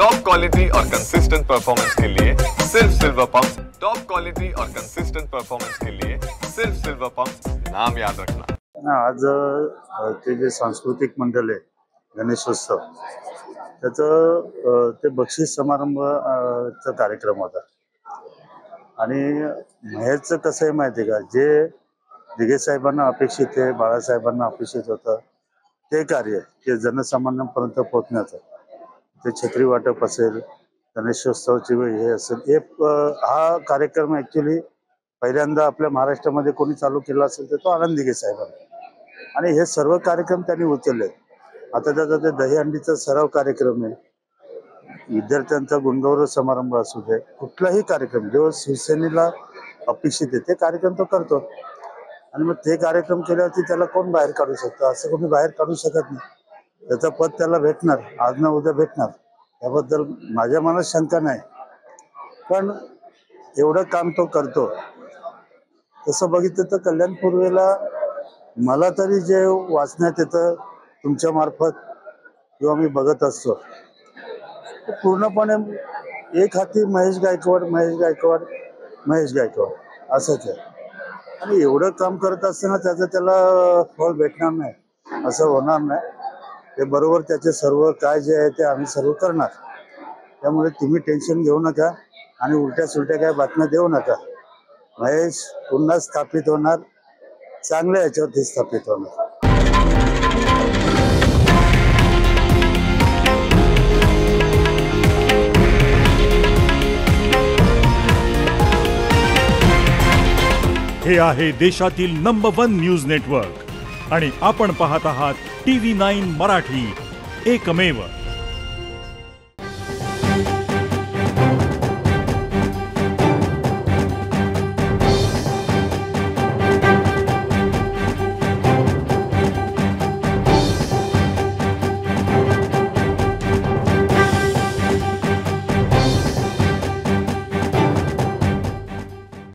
Top quality और consistent performance के लिए सिर्फ सिल्वर पंप्स। टॉप क्वालिटी और कंसिस्टेंट परफॉर्मेंस के लिए सिर्फ सिल्वर पंप्स, नाम याद रखना। आज ते जे सांस्कृतिक मंडळ आहे गणेशोत्सव त्याचं ते बक्षीस समारंभाचा कार्यक्रम होता आणि महेशचं कसं आहे माहिती आहे का, जे दिघे साहेबांना अपेक्षित आहे, बाळासाहेबांना अपेक्षित होतं ते कार्य ते जनसामान्यांपर्यंत पोहोचण्याचं, ते छत्री वाटप असेल, गणेशोत्सवाची हे असेल, हा कार्यक्रम ॲक्च्युली पहिल्यांदा आपल्या महाराष्ट्रामध्ये कोणी चालू केला असेल तर तो आनंद दिघे साहेबांना, आणि हे सर्व कार्यक्रम त्यांनी उचलले। आता त्याचा ते दहीहंडीचा सराव कार्यक्रम आहे, विद्यार्थ्यांचा गुणगौरव समारंभ असू दे, कुठलाही कार्यक्रम जो शिवसेनेला अपेक्षित आहे ते कार्यक्रम तो करतो। आणि मग ते कार्यक्रम केल्यावरती त्याला कोण बाहेर काढू शकतो? असं कोणी बाहेर काढू शकत नाही। त्याचं पद त्याला भेटणार, आज ना उद्या भेटणार, त्याबद्दल माझ्या मनात शंका नाही। पण एवढं काम तो करतो, तसं बघितलं तर कल्याण पूर्वेला मला तरी जे वाचण्यात येतं तुमच्या मार्फत किंवा मी बघत असतो, पूर्णपणे एक हाती महेश गायकवाड असंच आहे। आणि एवढं काम करत असताना त्याला फळ भेटणार नाही असं होणार नाही। ते बरोबर त्याचे सर्व काय जे आहे ते आम्ही सर्व करणार, त्यामुळे तुम्ही टेन्शन घेऊ नका आणि उलट्या सुलट्या काय बातम्या देऊ नका। महेश पुन्हा स्थापित होणार, चांगल्या याच्यावरती स्थापित होणार। हे आहे देशातील नंबर 1 न्यूज नेटवर्क आणि आपण पाहत आहात TV9 मराठी, एकमेव।